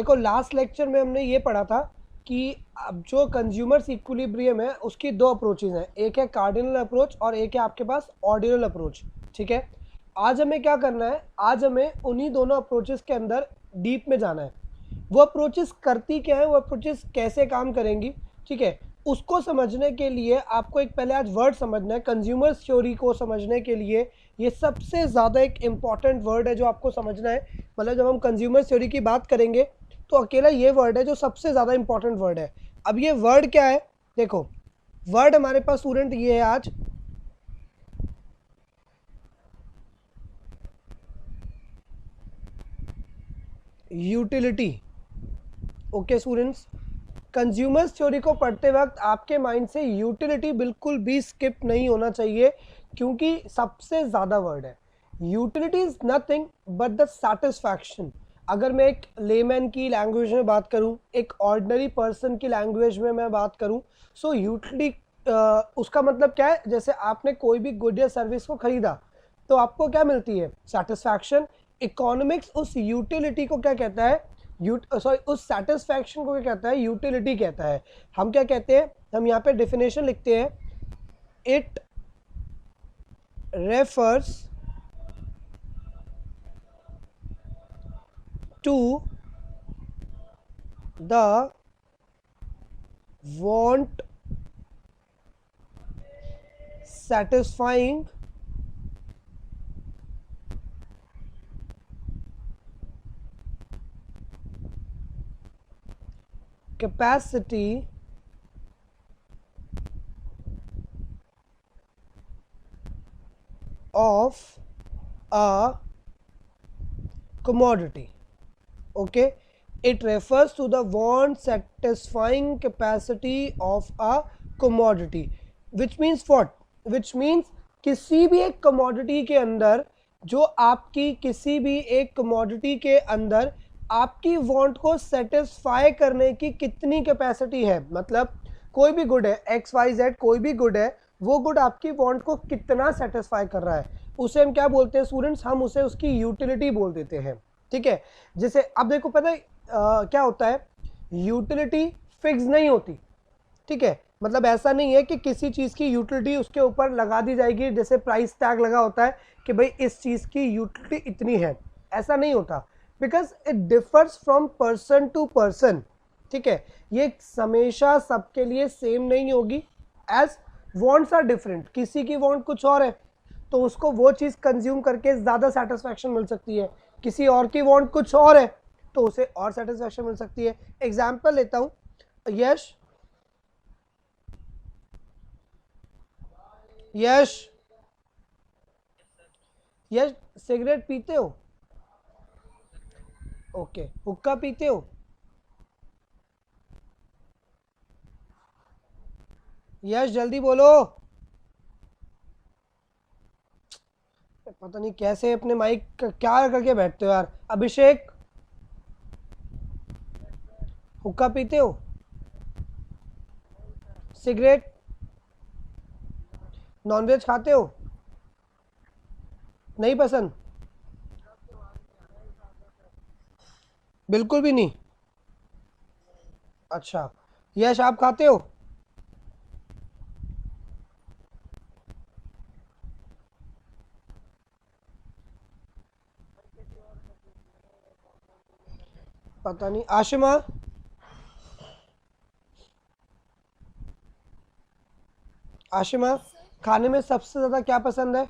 देखो last lecture में हमने ये पढ़ा था कि अब जो कंज्यूमर्स इक्विलिब्रियम है उसकी दो अप्रोचेज हैं, एक है कार्डिनल अप्रोच और एक है आपके पास ऑर्डिनल अप्रोच। ठीक है, आज हमें क्या करना है, आज हमें उन्हीं दोनों अप्रोचेस के अंदर डीप में जाना है। वो अप्रोचेस करती क्या है, वो अप्रोचेस कैसे काम करेंगी, ठीक है, उसको समझने के लिए आपको एक पहले आज वर्ड समझना है। कंज्यूमर थ्योरी को समझने के लिए ये सबसे ज़्यादा एक इम्पॉर्टेंट वर्ड है जो आपको समझना है। मतलब जब हम कंज्यूमर थ्योरी की बात करेंगे तो अकेला ये वर्ड है जो सबसे ज़्यादा इंपॉर्टेंट वर्ड है। अब ये वर्ड क्या है, देखो वर्ड हमारे पास स्टूडेंट ये है आज, utility. Okay students, consumers theory को पढ़ते वक्त आपके माइंड से यूटिलिटी बिल्कुल भी स्किप नहीं होना चाहिए, क्योंकि सबसे ज़्यादा वर्ड है। Utility is nothing but the satisfaction. अगर मैं एक लेमैन की लैंग्वेज में बात करूं, एक ऑर्डिनरी पर्सन की लैंग्वेज में मैं बात करूं, सो यूटिलिटी उसका मतलब क्या है, जैसे आपने कोई भी गुड या सर्विस को खरीदा तो आपको क्या मिलती है, सेटिस्फैक्शन। इकोनॉमिक्स उस यूटिलिटी को क्या कहता है, उस सेटिस्फैक्शन को क्या कहता है, यूटिलिटी कहता है। हम क्या कहते हैं, हम यहाँ पे डेफिनेशन लिखते हैं, it refers to the want satisfying capacity of a commodity. Okay, it refers to the want satisfying capacity of a commodity, which means what, which means किसी भी एक commodity के अंदर, जो आपकी किसी भी एक commodity के अंदर आपकी want को satisfy करने की कितनी capacity है। मतलब कोई भी गुड है, XYZ कोई भी गुड है, वो गुड आपकी want को कितना satisfy कर रहा है, उसे हम क्या बोलते हैं स्टूडेंट्स, हम उसे उसकी यूटिलिटी बोल देते हैं। ठीक है, जैसे अब देखो पता है क्या होता है, यूटिलिटी फिक्स नहीं होती। ठीक है, मतलब ऐसा नहीं है कि किसी चीज़ की यूटिलिटी उसके ऊपर लगा दी जाएगी, जैसे प्राइस टैग लगा होता है कि भाई इस चीज़ की यूटिलिटी इतनी है, ऐसा नहीं होता, because it differs from person to person. ठीक है, ये हमेशा सबके लिए सेम नहीं होगी, एज वॉन्ट्स आर डिफरेंट। किसी की वॉन्ट कुछ और है तो उसको वो चीज़ कंज्यूम करके ज़्यादा सेटिस्फैक्शन मिल सकती है, किसी और की वॉन्ट कुछ और है तो उसे और सेटिस्फैक्शन मिल सकती है। एग्जाम्पल लेता हूं, यश यश यश सिगरेट पीते हो? ओके, हुक्का पीते हो? यश जल्दी बोलो, पता नहीं कैसे अपने माइक क्या करके बैठते हो यार। अभिषेक हुक्का पीते हो? सिगरेट? नॉनवेज खाते हो? नहीं पसंद? बिल्कुल भी नहीं? अच्छा, यश आप खाते हो? पता नहीं। आशिमा? आशिमा, खाने में सबसे ज़्यादा क्या पसंद है?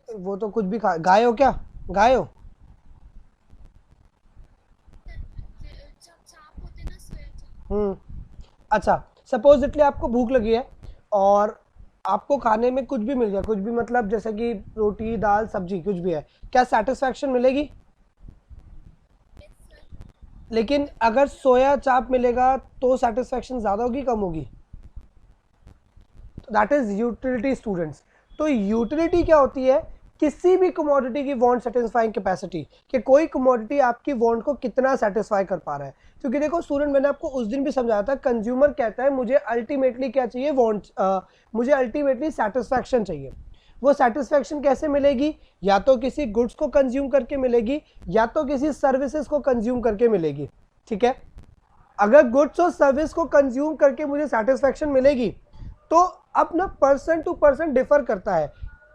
वो तो कुछ भी खा, गाय हो क्या, गाय हो? अच्छा, सपोजिटली आपको भूख लगी है और आपको खाने में कुछ भी मिल गया, कुछ भी मतलब जैसे कि रोटी दाल सब्जी कुछ भी है, क्या सेटिस्फैक्शन मिलेगी? लेकिन अगर सोया चाप मिलेगा तो सेटिस्फैक्शन ज़्यादा होगी कम होगी? That is utility students. तो यूटिलिटी क्या होती है, किसी भी कमोडिटी की वांट सेटिस्फाइंग कैपेसिटी, कि कोई कमोडिटी आपकी वांट को कितना सेटिस्फाई कर पा रहा है। क्योंकि देखो स्टूडेंट, मैंने आपको उस दिन भी समझाया था, कंज्यूमर कहता है मुझे अल्टीमेटली क्या चाहिए, वांट, मुझे अल्टीमेटली सेटिस्फैक्शन चाहिए। वो सेटिस्फैक्शन कैसे मिलेगी, या तो किसी गुड्स को कंज्यूम करके मिलेगी या तो किसी सर्विसेज को कंज्यूम करके मिलेगी। ठीक है, अगर गुड्स और सर्विस को कंज्यूम करके मुझे सेटिस्फैक्शन मिलेगी तो अब ना पर्सन टू पर्सन डिफर करता है।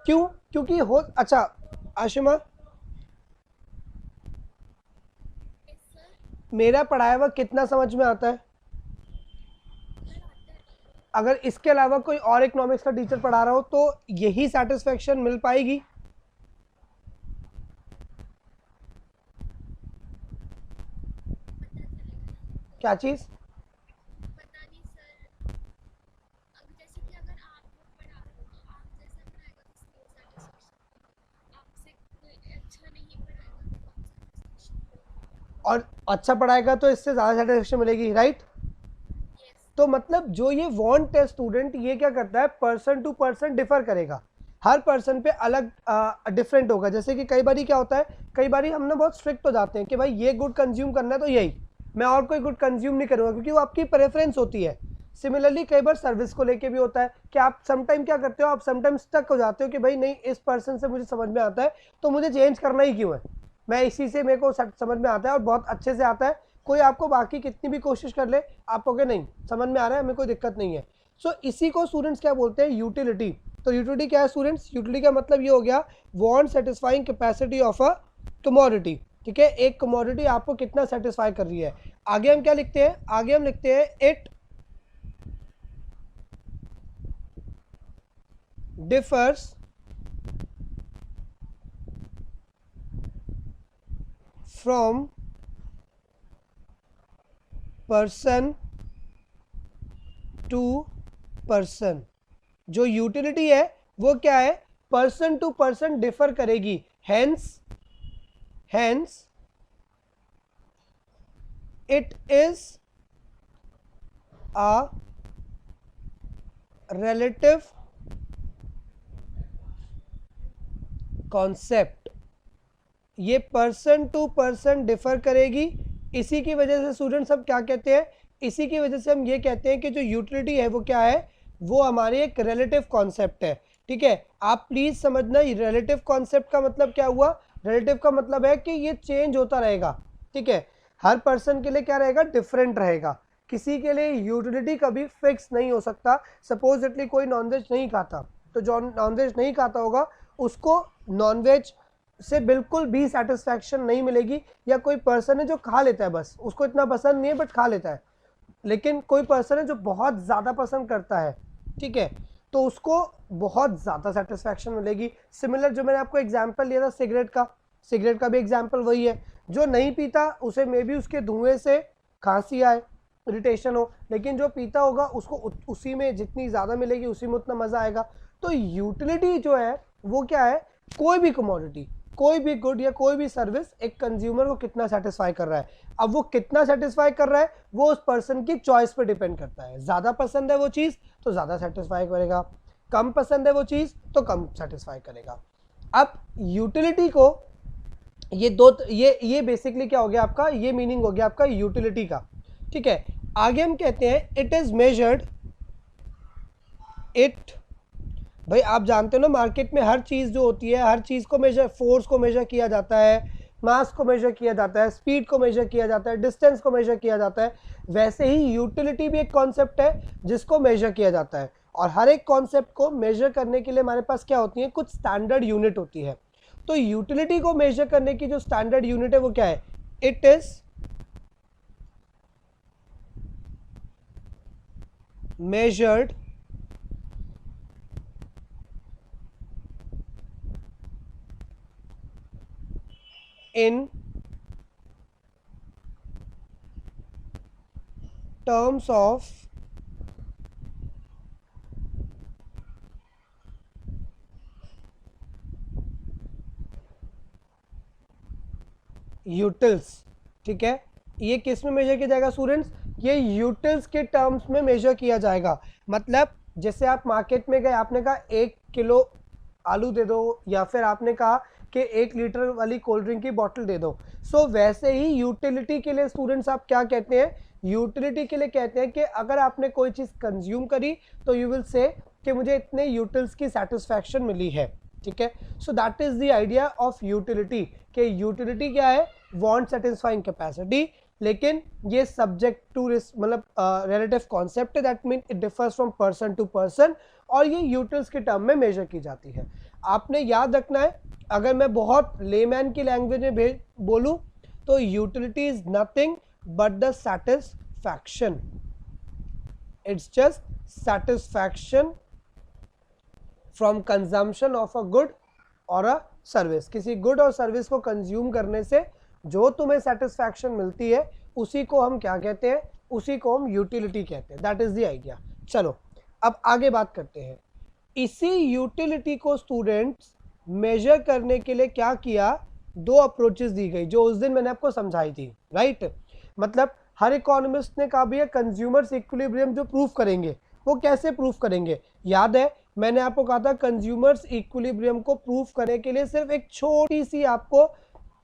क्यों? क्योंकि हो, अच्छा आशिमा, मेरा पढ़ाया हुआ कितना समझ में आता है? अगर इसके अलावा कोई और इकोनॉमिक्स का टीचर पढ़ा रहा हो तो यही सेटिस्फैक्शन मिल पाएगी? क्या चीज? और अच्छा पढ़ाएगा तो इससे ज़्यादा सेटिस्फेक्शन मिलेगी, राइट? तो मतलब जो ये वांट है स्टूडेंट, ये क्या करता है, पर्सन टू पर्सन डिफर करेगा, हर पर्सन पे अलग डिफरेंट होगा। जैसे कि कई बारी क्या होता है, कई बारी हम ना बहुत स्ट्रिक्ट हो जाते हैं कि भाई ये गुड कंज्यूम करना है तो यही, मैं और कोई गुड कंज्यूम नहीं करूँगा, क्योंकि वो आपकी प्रेफरेंस होती है। सिमिलरली कई बार सर्विस को लेके भी होता है कि आप समटाइम क्या करते हो, आप समटाइम स्टक हो जाते हो कि भाई नहीं, इस पर्सन से मुझे समझ में आता है तो मुझे चेंज करना ही क्यों है, मैं इसी से मेरे को समझ में आता है और बहुत अच्छे से आता है। कोई आपको बाकी कितनी भी कोशिश कर ले, आप कहोगे नहीं समझ में आ रहा है, हमें कोई दिक्कत नहीं है। सो इसी को स्टूडेंट्स क्या बोलते हैं, यूटिलिटी। तो यूटिलिटी क्या है स्टूडेंट्स? यूटिलिटी का मतलब ये हो गया want satisfying capacity of a commodity. ठीक है, एक कमोडिटी आपको कितना सेटिस्फाई कर रही है। आगे हम क्या लिखते हैं, आगे हम लिखते हैं it differs from person to person. जो यूटिलिटी है वो क्या है, पर्सन टू पर्सन डिफर करेगी, hence it is a relative concept. ये पर्सन टू पर्सन डिफर करेगी, इसी की वजह से स्टूडेंट सब क्या कहते हैं, इसी की वजह से हम ये कहते हैं कि जो यूटिलिटी है वो क्या है, वो हमारी एक रिलेटिव कॉन्सेप्ट है। ठीक है, आप प्लीज समझना, रिलेटिव कॉन्सेप्ट का मतलब क्या हुआ, रिलेटिव का मतलब है कि ये चेंज होता रहेगा। ठीक है, हर पर्सन के लिए क्या रहेगा, डिफरेंट रहेगा, किसी के लिए यूटिलिटी कभी फिक्स नहीं हो सकता। सपोजिटली कोई नॉनवेज नहीं खाता, तो जो नॉनवेज नहीं खाता होगा उसको नॉनवेज से बिल्कुल भी सेटिस्फैक्शन नहीं मिलेगी, या कोई पर्सन है जो खा लेता है, बस उसको इतना पसंद नहीं है बट खा लेता है, लेकिन कोई पर्सन है जो बहुत ज़्यादा पसंद करता है, ठीक है, तो उसको बहुत ज़्यादा सेटिस्फैक्शन मिलेगी। सिमिलर जो मैंने आपको एग्जांपल लिया था सिगरेट का, सिगरेट का भी एग्जांपल वही है, जो नहीं पीता उसे मे बी उसके धुएं से खांसी आए, इरिटेशन हो, लेकिन जो पीता होगा उसको उसी में जितनी ज़्यादा मिलेगी उसी में उतना मज़ा आएगा। तो यूटिलिटी जो है वो क्या है, कोई भी कमोडिटी, कोई भी गुड या कोई भी सर्विस एक कंज्यूमर को कितना सेटिस्फाई कर रहा है। अब वो कितना सेटिस्फाई कर रहा है वो उस पर्सन की चॉइस पे डिपेंड करता है। ज़्यादा पसंद है वो चीज़ तो ज़्यादा सेटिस्फाई करेगा, कम पसंद है वो चीज़ तो कम सेटिस्फाई करेगा। अब यूटिलिटी को ये दो, ये बेसिकली क्या हो गया आपका, ये मीनिंग हो गया आपका यूटिलिटी का। ठीक है, आगे हम कहते हैं इट इज मेजर्ड, इट, भाई आप जानते हो ना मार्केट में हर चीज़ जो होती है, हर चीज़ को मेजर, फोर्स को मेजर किया जाता है, मास को मेजर किया जाता है, स्पीड को मेजर किया जाता है, डिस्टेंस को मेजर किया जाता है। वैसे ही यूटिलिटी भी एक कॉन्सेप्ट है जिसको मेजर किया जाता है, और हर एक कॉन्सेप्ट को मेजर करने के लिए हमारे पास क्या होती है, कुछ स्टैंडर्ड यूनिट होती है। तो यूटिलिटी को मेजर करने की जो स्टैंडर्ड यूनिट है वो क्या है, it is measured in terms of utils. ठीक है, ये किस में मेजर किया जाएगा स्टूडेंट्स, ये यूटिल्स के टर्म्स में मेजर किया जाएगा। मतलब जैसे आप मार्केट में गए, आपने कहा 1 किलो आलू दे दो, या फिर आपने कहा कि 1 लीटर वाली कोल्ड ड्रिंक की बॉटल दे दो। सो वैसे ही यूटिलिटी के लिए स्टूडेंट्स आप क्या कहते हैं, यूटिलिटी के लिए कहते हैं कि अगर आपने कोई चीज़ कंज्यूम करी तो यू विल से कि मुझे इतने यूटिल्स की सेटिस्फैक्शन मिली है, ठीक है। So that is the idea of utility, कि यूटिलिटी क्या है, वांट सेटिस्फाइंग कैपेसिटी, लेकिन ये सब्जेक्ट टू मतलब रिलेटिव कॉन्सेप्ट है, that mean it differs from person to person, और ये यूटिल्स के टर्म में मेजर की जाती है। आपने याद रखना है, अगर मैं बहुत लेमैन की लैंग्वेज में बोलूं तो utility is nothing but the satisfaction, it's just satisfaction from consumption of a good और अ सर्विस। किसी गुड और सर्विस को कंज्यूम करने से जो तुम्हें सेटिस्फैक्शन मिलती है उसी को हम क्या कहते हैं, उसी को हम यूटिलिटी कहते हैं। That is the idea. चलो अब आगे बात करते हैं। इसी यूटिलिटी को स्टूडेंट्स मेजर करने के लिए क्या किया, दो अप्रोचेस दी गई जो उस दिन मैंने आपको समझाई थी, राइट। मतलब हर इकोनॉमिस्ट ने कहा भैया कंज्यूमर्स इक्विलिब्रियम जो प्रूफ करेंगे वो कैसे प्रूफ करेंगे। याद है मैंने आपको कहा था कंज्यूमर्स इक्विलिब्रियम को प्रूफ करने के लिए सिर्फ एक छोटी सी आपको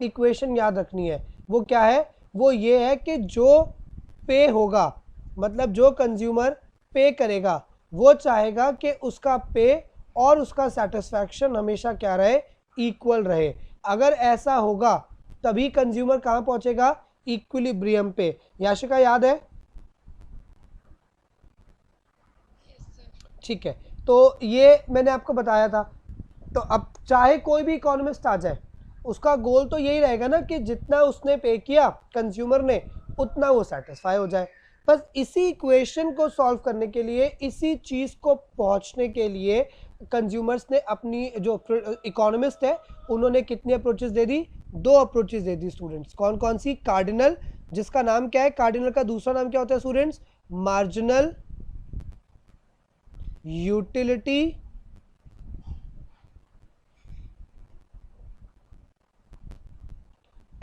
इक्वेशन याद रखनी है। वो क्या है, वो ये है कि जो पे होगा, मतलब जो कंज्यूमर पे करेगा वो चाहेगा कि उसका पे और उसका सेटिस्फैक्शन हमेशा क्या रहे, इक्वल रहे। अगर ऐसा होगा तभी कंज्यूमर कहां पहुंचेगा, इक्विलिब्रियम पे। याशिका याद है, ठीक है। तो ये मैंने आपको बताया था। तो अब चाहे कोई भी इकोनॉमिस्ट आ जाए उसका गोल तो यही रहेगा ना कि जितना उसने पे किया कंज्यूमर ने उतना वो सेटिस्फाई हो जाए। बस इसी इक्वेशन को सॉल्व करने के लिए, इसी चीज़ को पहुंचने के लिए कंज्यूमर्स ने अपनी जो इकोनॉमिस्ट है उन्होंने कितनी अप्रोचेस दे दी, दो अप्रोचेस दे दी स्टूडेंट्स। कौन कौन सी, कार्डिनल, जिसका नाम क्या है, कार्डिनल का दूसरा नाम क्या होता है स्टूडेंट्स, मार्जिनल यूटिलिटी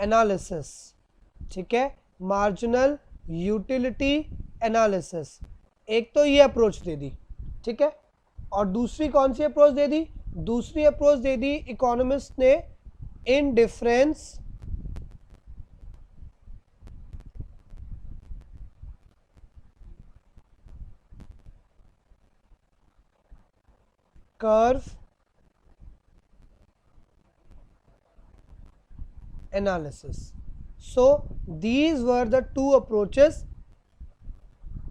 एनालिसिस, ठीक है, मार्जिनल यूटिलिटी एनालिसिस। एक तो ये अप्रोच दे दी, ठीक है। और दूसरी कौन सी अप्रोच दे दी, दूसरी अप्रोच दे दी इकोनॉमिस्ट ने indifference curve analysis. So these were the two approaches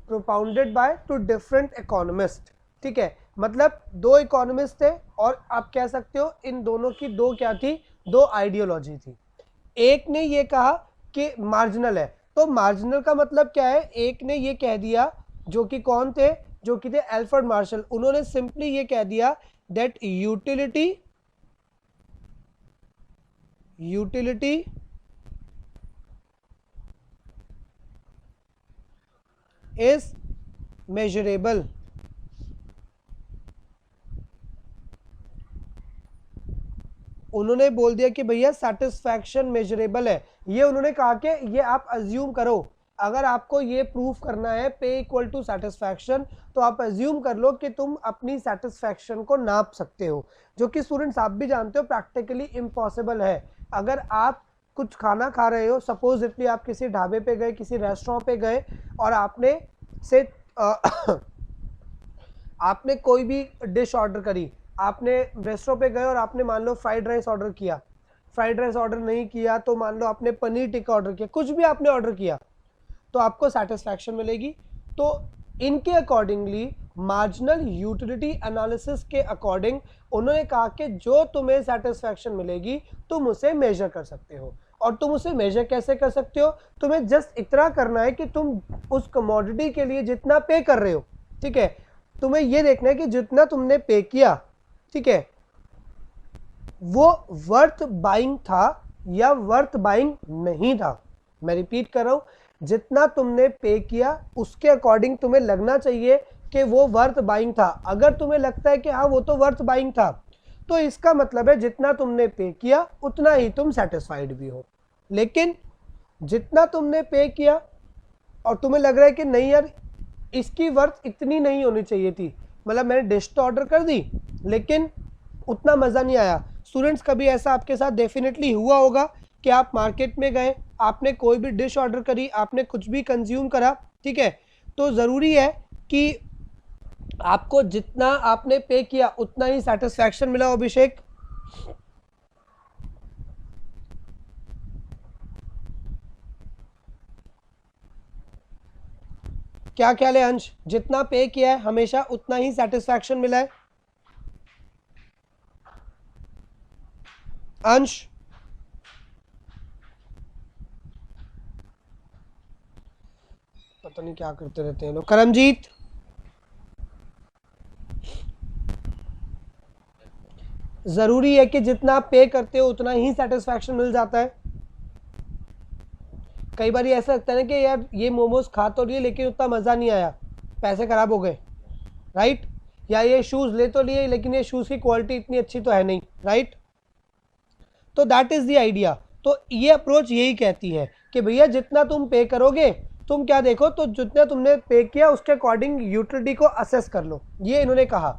propounded by two different economists, ठीक है। मतलब दो इकोनॉमिस्ट थे और आप कह सकते हो इन दोनों की दो क्या थी, दो आइडियोलॉजी थी। एक ने ये कहा कि मार्जिनल है, तो मार्जिनल का मतलब क्या है, एक ने ये कह दिया, जो कि कौन थे, जो कि थे एल्फ्रेड मार्शल, उन्होंने सिंपली ये कह दिया दैट यूटिलिटी इज मेजरेबल। उन्होंने बोल दिया कि भैया सेटिस्फैक्शन मेजरेबल है। ये उन्होंने कहा कि ये आप अज्यूम करो, अगर आपको ये प्रूफ करना है पे इक्वल टू सेटिस्फैक्शन, तो आप अज्यूम कर लो कि तुम अपनी सेटिस्फैक्शन को नाप सकते हो, जो कि स्टूडेंट्स आप भी जानते हो प्रैक्टिकली इम्पॉसिबल है। अगर आप कुछ खाना खा रहे हो, सपोजिटली आप किसी ढाबे पे गए, किसी रेस्टोरेंट पे गए और आपने से आपने कोई भी डिश ऑर्डर करी, आपने रेस्टोरेंट पे गए और आपने मान लो फ्राइड राइस ऑर्डर किया, फ्राइड राइस ऑर्डर नहीं किया तो मान लो आपने पनीर टिक्का ऑर्डर किया, कुछ भी आपने ऑर्डर किया तो आपको सेटिस्फैक्शन मिलेगी। तो इनके अकॉर्डिंगली मार्जिनल यूटिलिटी एनालिसिस के अकॉर्डिंग उन्होंने कहा कि जो तुम्हें सेटिस्फैक्शन मिलेगी तुम उसे मेजर कर सकते हो। और तुम उसे मेजर कैसे कर सकते हो, तुम्हें जस्ट इतना करना है कि तुम उस कमोडिटी के लिए जितना पे कर रहे हो, ठीक है, तुम्हें यह देखना है कि जितना तुमने पे किया, ठीक है, वो वर्थ बाइंग था या वर्थ बाइंग नहीं था। मैं रिपीट कर रहा हूं, जितना तुमने पे किया उसके अकॉर्डिंग तुम्हें लगना चाहिए कि वो वर्थ बाइंग था। अगर तुम्हें लगता है कि हाँ वो तो वर्थ बाइंग था, तो इसका मतलब है जितना तुमने पे किया उतना ही तुम सेटिस्फाइड भी हो। लेकिन जितना तुमने पे किया और तुम्हें लग रहा है कि नहीं यार इसकी वर्थ इतनी नहीं होनी चाहिए थी, मतलब मैंने डिश तो ऑर्डर कर दी लेकिन उतना मज़ा नहीं आया। स्टूडेंट्स कभी ऐसा आपके साथ डेफिनेटली हुआ होगा कि आप मार्केट में गए, आपने कोई भी डिश ऑर्डर करी, आपने कुछ भी कंज्यूम करा, ठीक है, तो ज़रूरी है कि आपको जितना आपने पे किया उतना ही सेटिस्फैक्शन मिला अभिषेक? क्या ख्याल है अंश, जितना पे किया है हमेशा उतना ही सेटिस्फैक्शन मिला है? अंश, पता नहीं क्या करते रहते हैं लोग। करमजीत, जरूरी है कि जितना आप पे करते हो उतना ही सेटिस्फैक्शन मिल जाता है? कई बार ऐसा लगता है ना कि यार ये मोमोज खा तो लिए लेकिन उतना मज़ा नहीं आया, पैसे खराब हो गए, राइट? या ये शूज़ ले तो लिए लेकिन ये शूज़ की क्वालिटी इतनी अच्छी तो है नहीं, राइट? तो दैट इज़ द आइडिया। तो ये अप्रोच यही कहती है कि भैया जितना तुम पे करोगे, तुम क्या देखो, तो जितना तुमने पे किया उसके अकॉर्डिंग यूटिलिटी को असेस कर लो, ये इन्होंने कहा।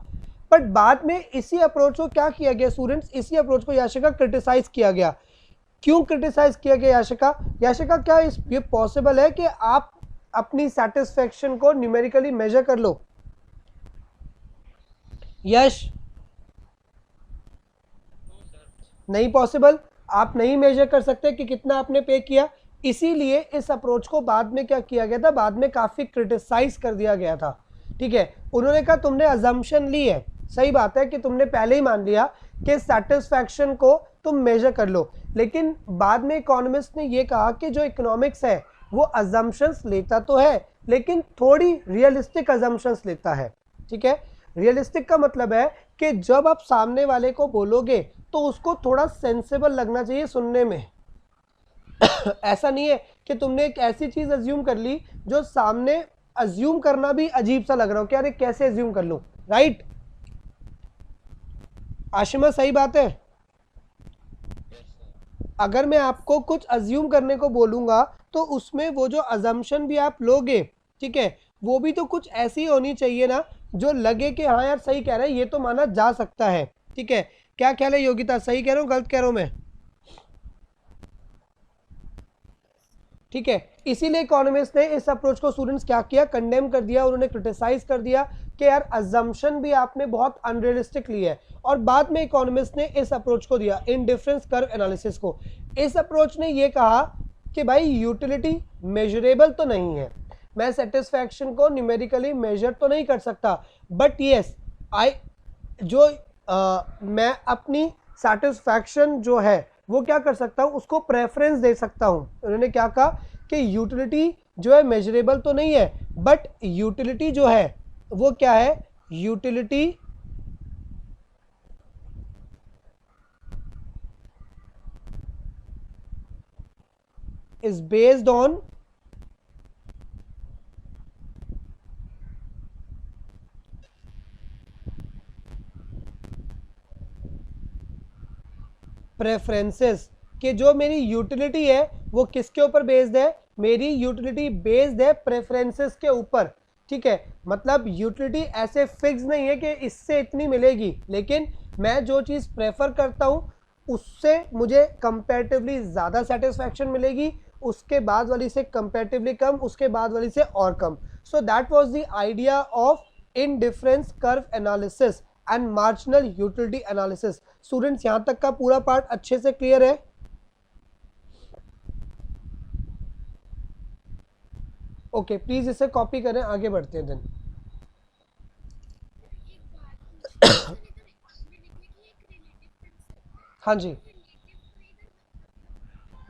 बट बाद में इसी अप्रोच को क्या किया गया स्टूडेंट्स, इसी अप्रोच को याशिका क्रिटिसाइज किया गया। क्यों क्रिटिसाइज किया गया याशिका? याशिका, क्या ये पॉसिबल है कि आप अपनी सेटिस्फेक्शन को न्यूमेरिकली मेजर कर लो? यश, नहीं पॉसिबल, आप नहीं मेजर कर सकते कि कितना आपने पे किया। इसीलिए इस अप्रोच को बाद में क्या किया गया था, बाद में काफ़ी क्रिटिसाइज कर दिया गया था। ठीक है, उन्होंने कहा तुमने अजम्पशन ली है, सही बात है कि तुमने पहले ही मान लिया कि सेटिस्फैक्शन को तुम मेजर कर लो, लेकिन बाद में इकोनॉमिस्ट ने ये कहा कि जो इकोनॉमिक्स है वो अजम्पशंस लेता तो है लेकिन थोड़ी रियलिस्टिक अजम्पशंस लेता है। ठीक है, रियलिस्टिक का मतलब है कि जब आप सामने वाले को बोलोगे तो उसको थोड़ा सेंसेबल लगना चाहिए सुनने में। ऐसा नहीं है कि तुमने एक ऐसी चीज अज्यूम कर ली जो सामने अज्यूम करना भी अजीब सा लग रहा हो कि अरे कैसे अज्यूम कर लूं, राइट? आशिमा, सही बात है। अगर मैं आपको कुछ अज्यूम करने को बोलूंगा तो उसमें वो जो अजम्पशन भी आप लोगे, ठीक है, वो भी तो कुछ ऐसी होनी चाहिए ना जो लगे कि हाँ यार सही कह रहा है, ये तो माना जा सकता है। ठीक है, क्या ख्याल है योगिता, सही कह रहा हूँ गलत कह रहा हूँ मैं? ठीक है, इसीलिए इकोनॉमिस्ट ने इस अप्रोच को स्टूडेंट्स क्या किया, कंडेम कर दिया, उन्होंने क्रिटिसाइज कर दिया कि यार अजम्पशन भी आपने बहुत अनरियलिस्टिक ली है। और बाद में इकोनॉमिस्ट ने इस अप्रोच को दिया, इंडिफरेंस कर्व एनालिसिस को। इस अप्रोच ने ये कहा कि भाई यूटिलिटी मेजरेबल तो नहीं है, मैं सेटिस्फैक्शन को न्यूमेरिकली मेजर तो नहीं कर सकता, बट येस आई जो मैं अपनी सेटिस्फैक्शन जो है वो क्या कर सकता हूं, उसको प्रेफरेंस दे सकता हूं। उन्होंने क्या कहा कि यूटिलिटी जो है मेजरेबल तो नहीं है, बट यूटिलिटी जो है वो क्या है, utility is based on preferences, कि जो मेरी यूटिलिटी है वो किसके ऊपर बेस्ड है, मेरी यूटिलिटी बेस्ड है प्रेफरेंसेस के ऊपर। ठीक है, मतलब यूटिलिटी ऐसे फिक्स नहीं है कि इससे इतनी मिलेगी, लेकिन मैं जो चीज़ प्रेफर करता हूँ उससे मुझे कंपैरेटिवली ज़्यादा सेटिस्फैक्शन मिलेगी, उसके बाद वाली से कंपैरेटिवली कम, उसके बाद वाली से और कम। So that was the idea of indifference curve analysis and marginal utility analysis. Students, यहां तक का पूरा पार्ट अच्छे से क्लियर है? ओके, प्लीज इसे कॉपी करें, आगे बढ़ते हैं दिन। हाँ जी,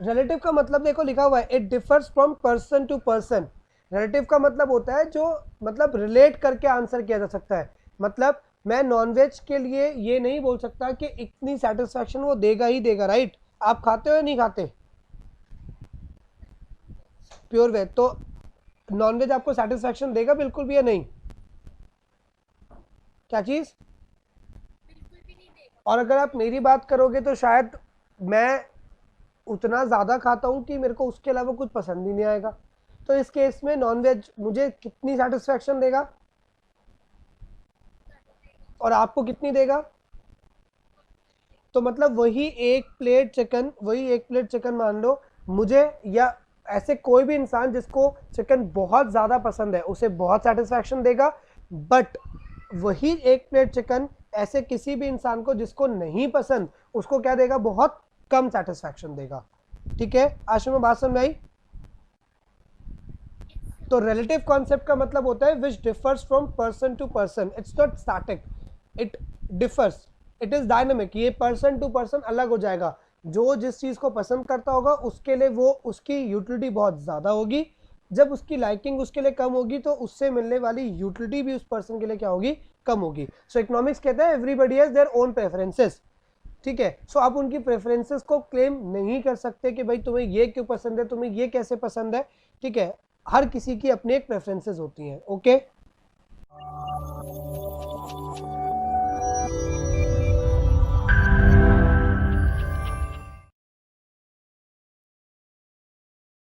रिलेटिव का मतलब देखो लिखा हुआ है, it differs from person to person. Relative का मतलब होता है जो मतलब रिलेट करके आंसर किया जा सकता है। मतलब मैं नॉनवेज के लिए ये नहीं बोल सकता कि इतनी सेटिस्फैक्शन वो देगा ही देगा, राइट? आप खाते हो या नहीं खाते प्योर वेज? तो नॉनवेज आपको सेटिस्फैक्शन देगा बिल्कुल भी या नहीं? क्या चीज़? और अगर आप मेरी बात करोगे तो शायद मैं उतना ज़्यादा खाता हूँ कि मेरे को उसके अलावा कुछ पसंद ही नहीं आएगा। तो इस केस में नॉनवेज मुझे कितनी सेटिस्फैक्शन देगा और आपको कितनी देगा? तो मतलब वही एक प्लेट चिकन मान लो मुझे, या ऐसे कोई भी इंसान जिसको चिकन बहुत ज़्यादा पसंद है उसे बहुत सेटिस्फैक्शन देगा, बट वही एक प्लेट चिकन ऐसे किसी भी इंसान को जिसको नहीं पसंद, उसको क्या देगा, बहुत कम सेटिस्फैक्शन देगा। ठीक है, आशु में बात समझ आई? तो रिलेटिव कॉन्सेप्ट का मतलब होता है which differs from person to person, it's not static, it differs, it is dynamic. ये पर्सन टू पर्सन अलग हो जाएगा, जो जिस चीज को पसंद करता होगा उसके लिए वो उसकी यूटिलिटी बहुत ज्यादा होगी, जब उसकी लाइकिंग उसके लिए कम होगी तो उससे मिलने वाली यूटिलिटी भी उस पर्सन के लिए क्या होगी, कम होगी। सो इकोनॉमिक्स कहता है everybody has their own preferences. ठीक है, सो आप उनकी प्रेफरेंसेस को क्लेम नहीं कर सकते कि भाई तुम्हें ये क्यों पसंद है, तुम्हें ये कैसे पसंद है। ठीक है, हर किसी की अपनी एक प्रेफरेंसेस होती हैं। ओके